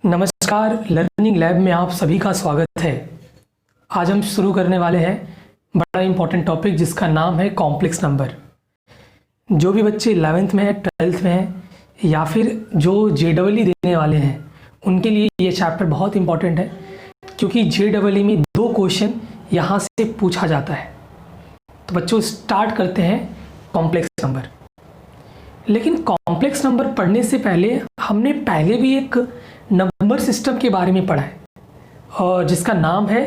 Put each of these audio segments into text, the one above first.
नमस्कार, learning lab में आप सभी का स्वागत है। आज हम शुरू करने वाले हैं बड़ा इंपॉर्टेंट टॉपिक जिसका नाम है कॉम्प्लेक्स नंबर। जो भी बच्चे 11th में है, 12th में है या फिर जो JEE देने वाले हैं उनके लिए ये चैप्टर बहुत इंपॉर्टेंट है, क्योंकि JEE में 2 क्वेश्चन यहाँ से पूछा जाता है। तो बच्चों स्टार्ट करते हैं कॉम्प्लेक्स नंबर। लेकिन कॉम्प्लेक्स नंबर पढ़ने से पहले हमने पहले भी एक नंबर सिस्टम के बारे में पढ़ा है और जिसका नाम है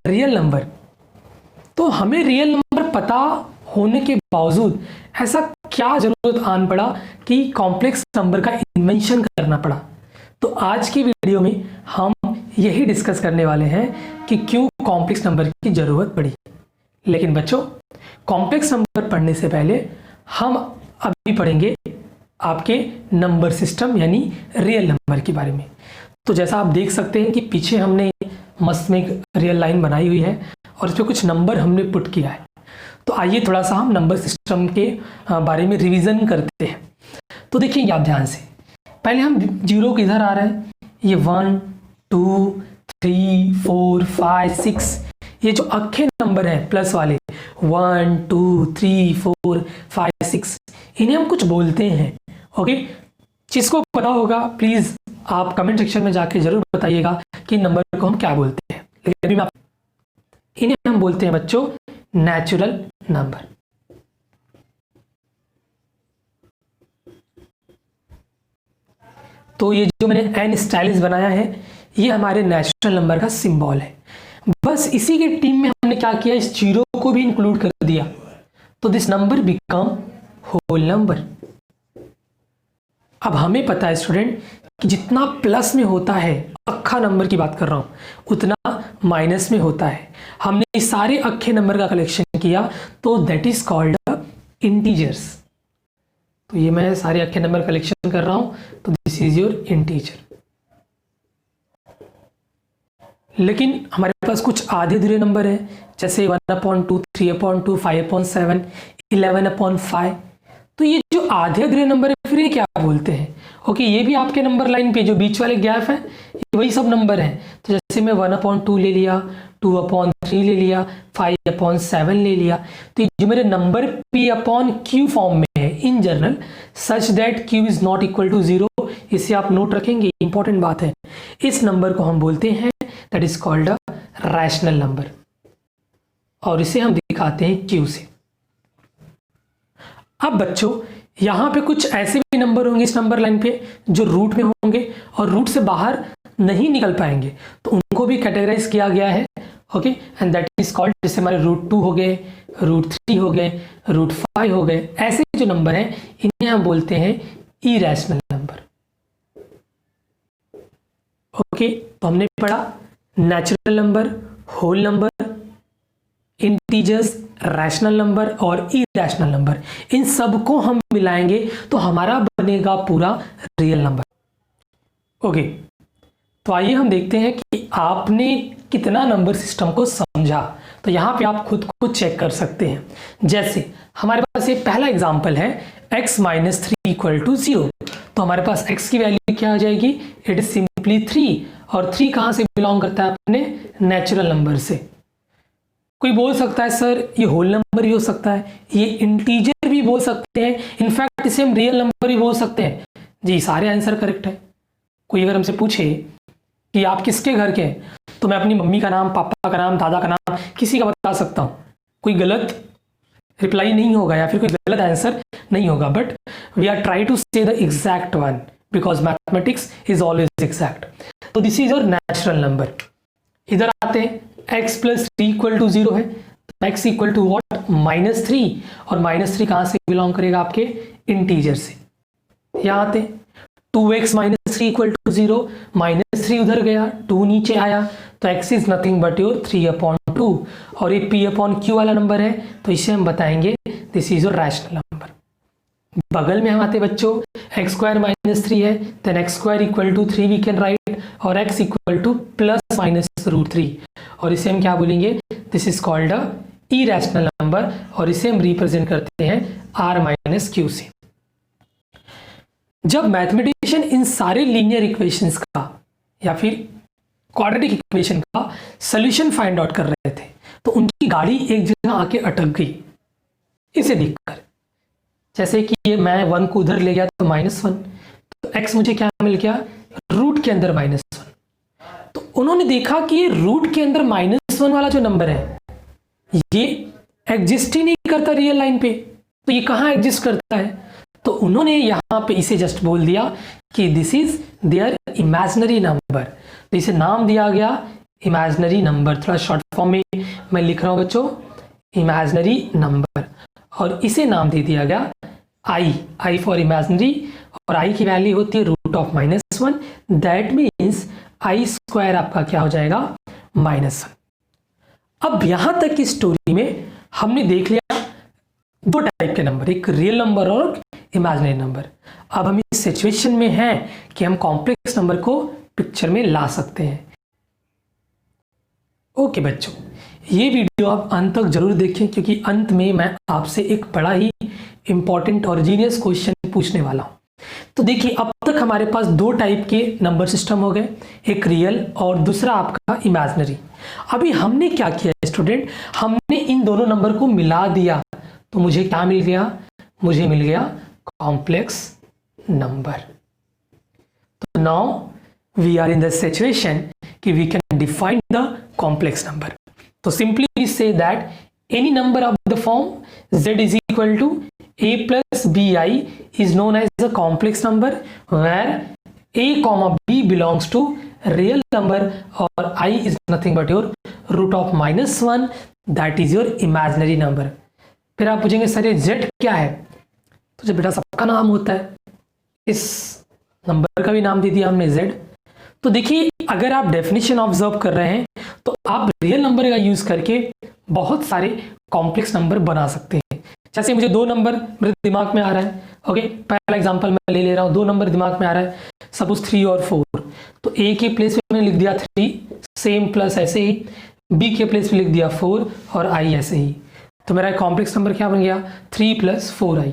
रियल नंबर। तो हमें रियल नंबर पता होने के बावजूद ऐसा क्या ज़रूरत आन पड़ा कि कॉम्प्लेक्स नंबर का इन्वेंशन करना पड़ा। तो आज की वीडियो में हम यही डिस्कस करने वाले हैं कि क्यों कॉम्प्लेक्स नंबर की ज़रूरत पड़ी। लेकिन बच्चों, कॉम्प्लेक्स नंबर पढ़ने से पहले हम अभी पढ़ेंगे आपके नंबर सिस्टम यानी रियल नंबर के बारे में। तो जैसा आप देख सकते हैं कि पीछे हमने मस्त में एक रियल लाइन बनाई हुई है और इस पर कुछ नंबर हमने पुट किया है। तो आइए थोड़ा सा हम नंबर सिस्टम के बारे में रिवीजन करते हैं। तो देखिए आप ध्यान से, पहले हम जीरो किधर आ रहे हैं, ये 1 2 3 4 5 6, ये जो अक्खे नंबर हैं प्लस वाले 1 2 3 4 5 6, इन्हें हम कुछ बोलते हैं। ओके, जिसको पता होगा प्लीज आप कमेंट सेक्शन में जाके जरूर बताइएगा कि नंबर को हम क्या बोलते हैं। लेकिन अभी इन्हें हम बोलते हैं बच्चों नेचुरल नंबर। तो ये जो मैंने एन स्टाइलिश बनाया है ये हमारे नेचुरल नंबर का सिंबल है। बस इसी के टीम में हमने क्या किया, इस जीरो को भी इंक्लूड कर दिया। तो this number become whole number. अब हमें पता है स्टूडेंट कि जितना प्लस में होता है, अक्खा नंबर की बात कर रहा हूं, उतना माइनस में होता है। हमने इस सारे अक्खे नंबर का कलेक्शन किया तो दैट इज कॉल्ड इंटीजर्स। तो ये मैं सारे अक्खे नंबर कलेक्शन कर रहा हूं, तो दिस इज योर इंटीजर। लेकिन हमारे पास कुछ आधे अधूरे नंबर हैं, जैसे 1/2 3/2 5/7 11/5। तो ये जो आधे अधूरे नंबर है फिर ये क्या बोलते हैं। ओके, ये भी आपके नंबर लाइन पे जो बीच वाले गैप है ये वही सब नंबर हैं। तो जैसे मैं 1/2 ले लिया, 2/3 ले लिया, 5/7 ले लिया। तो ये जो मेरे नंबर P/Q फॉर्म में है in general, such that Q is not equal to 0, इसे आप नोट रखेंगे, इंपॉर्टेंट बात है। इस नंबर को हम बोलते हैं that is called a rational number और इसे हम दिखाते हैं Q से। अब बच्चों यहाँ पे कुछ ऐसे भी नंबर होंगे इस नंबर लाइन पे जो रूट में होंगे और रूट से बाहर नहीं निकल पाएंगे, तो उनको भी कैटेगराइज किया गया है। Okay, and that is called, जैसे हमारे √2 हो गए, √3 हो गए, √5 हो गए। ऐसे जो नंबर हैं इन्हें हम बोलते हैं इरेशनल नंबर। ओके, तो हमने पढ़ा natural number, whole number, integers, rational number और इरेशनल नंबर। इन सबको हम मिलाएंगे तो हमारा बनेगा पूरा रियल नंबर। ओके, तो आइए हम देखते हैं कि आपने कितना नंबर सिस्टम को समझा। तो यहाँ पे आप खुद को चेक कर सकते हैं। जैसे हमारे पास ये पहला एग्जांपल है x - 3 = 0। तो हमारे पास x की वैल्यू क्या आ जाएगी, इट इज सिंपली 3। और 3 कहाँ से बिलोंग करता है, अपने नेचुरल नंबर से। कोई बोल सकता है सर ये होल नंबर भी हो सकता है, ये इंटीजर भी बोल सकते हैं, इनफैक्ट इसे हम रियल नंबर भी बोल सकते हैं। जी, सारे आंसर करेक्ट है। कोई अगर हमसे पूछे कि आप किसके घर के हैं, तो मैं अपनी मम्मी का नाम, पापा का नाम, दादा का नाम, किसी का बता सकता हूँ। कोई गलत रिप्लाई नहीं होगा या फिर कोई गलत आंसर नहीं होगा, but we are try to say the exact one because mathematics is always exact. तो this is your natural number. इधर आते हैं, x + 3 = 0 है, तो x = what, -3। और -3 कहाँ से बिलोंग करेगा, आपके इंटीजर से। यहाँ आते हैं, 2x - 3 = 0, -3 उधर गया, 2 नीचे आया, तो x is nothing but your 3/2। और ये P/Q वाला नंबर है, तो इसे हम बताएंगे this is your rational number. बगल में हम आते बच्चों, x² - 3 है, then x² = 3 we can write, और x = ±√3। और इसे हम क्या बोलेंगे, this is called a irrational number, और इसे हम रिप्रेजेंट करते हैं r - q से। जब मैथमेटिशियन इन सारे लीनियर इक्वेशंस का या फिर क्वाड्रेटिक इक्वेशन का सॉल्यूशन फाइंड आउट कर रहे थे, तो उनकी गाड़ी एक जगह आके अटक गई इसे देखकर। जैसे कि ये मैं 1 को उधर ले गया तो -1, तो x मुझे क्या मिल गया, रूट के अंदर -1। तो उन्होंने देखा कि ये रूट के अंदर -1 वाला जो नंबर है ये एग्जिस्ट ही नहीं करता रियल लाइन पे, तो ये कहाँ एग्जिस्ट करता है। तो उन्होंने यहाँ पे इसे जस्ट बोल दिया कि this is their imaginary number, तो इसे नाम दिया गया इमेजिनरी नंबर। थोड़ा शॉर्ट फॉर्म में मैं लिख रहा हूँ बच्चों, इमेजिनरी नंबर, और इसे नाम दे दिया गया आई फॉर इमेजिनरी, और आई की वैल्यू होती है √(-1), दैट मीन्स आई स्क्वायर आपका क्या हो जाएगा, -1। अब यहां तक की स्टोरी में हमने देख लिया 2 टाइप के नंबर, एक रियल नंबर और इमेजिनरी नंबर। अब हम इस सिचुएशन में हैं कि हम कॉम्प्लेक्स नंबर को पिक्चर में ला सकते हैं। ओके बच्चों, ये वीडियो आप अंत तक जरूर देखें, क्योंकि अंत में मैं आपसे एक बड़ा ही इंपॉर्टेंट और जीनियस क्वेश्चन पूछने वाला हूं। तो देखिए, अब तक हमारे पास 2 टाइप के नंबर सिस्टम हो गए, एक रियल और दूसरा आपका इमेजिनरी। अभी हमने क्या किया स्टूडेंट, हमने इन दोनों नंबर को मिला दिया, तो मुझे क्या मिल गया, मुझे मिल गया कॉम्प्लेक्स नंबर। तो now we are in the situation कि we can define the complex number. तो simply we say that any number of the form z is equal to a plus bi is known as a complex number where a comma b belongs to real number or I is nothing but your √(-1), that is your imaginary number। फिर आप पूछेंगे sir ये z क्या है, तो जब बेटा सबका नाम होता है, इस नंबर का भी नाम दे दिया हमने z। तो देखिए, अगर आप डेफिनेशन ऑब्जर्व कर रहे हैं तो आप रियल नंबर का यूज करके बहुत सारे कॉम्प्लेक्स नंबर बना सकते हैं। जैसे मुझे 2 नंबर मेरे दिमाग में आ रहा है, ओके, पहला एग्जांपल मैं ले ले रहा हूँ, 2 नंबर दिमाग में आ रहा है, सपोज 3 और 4। तो a के प्लेस पे मैंने लिख दिया 3, सेम प्लस ऐसे ही, b के प्लेस पे लिख दिया 4 और i ऐसे ही। तो मेरा कॉम्प्लेक्स नंबर क्या बन गया, 3 + 4i।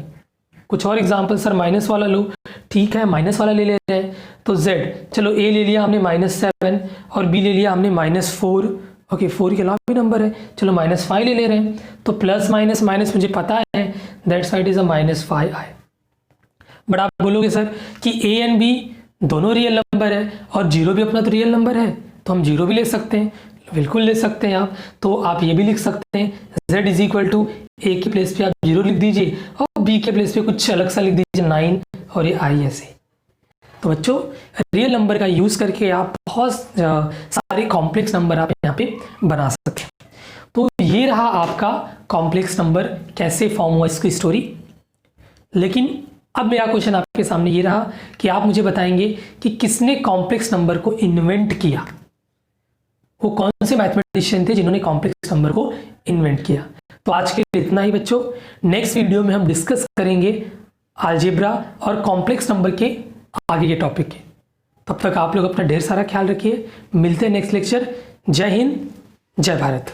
कुछ और एग्जाम्पल, सर माइनस वाला लो, ठीक है माइनस वाला ले लेते हैं। तो z, चलो a ले लिया हमने -7 और b ले लिया हमने -4, ओके 4 के अलावा भी नंबर है, चलो -5 ले रहे हैं। तो प्लस माइनस माइनस मुझे पता है, that side is a -5i। But आप बोलोगे सर कि a एंड b दोनों रियल नंबर है और 0 भी अपना तो रियल नंबर है, तो हम 0 भी ले सकते हैं, बिल्कुल ले सकते हैं आप। तो आप ये भी लिख सकते हैं z is equal to a के प्लेस पे आप 0 लिख दीजिए और b के प्लेस पे कुछ अलग सा लिख दीजिए 9 और ये i ऐसे। तो बच्चों, रियल नंबर का यूज करके आप बहुत सारे कॉम्प्लेक्स नंबर आप यहाँ पे बना सकते हैं। तो ये रहा आपका कॉम्प्लेक्स नंबर कैसे फॉर्म हुआ, इसकी स्टोरी। लेकिन अब मेरा क्वेश्चन आपके सामने ये रहा कि आप मुझे बताएंगे कि किसने कॉम्प्लेक्स नंबर को इन्वेंट किया, वो कौन से मैथमेटिशियन थे जिन्होंने कॉम्प्लेक्स नंबर को इन्वेंट किया। तो आज के लिए इतना ही बच्चों, नेक्स्ट वीडियो में हम डिस्कस करेंगे अलजेब्रा और कॉम्प्लेक्स नंबर के आगे के टॉपिक के। तब तक आप लोग अपना ढेर सारा ख्याल रखिए, मिलते हैं नेक्स्ट लेक्चर। जय हिंद, जय भारत।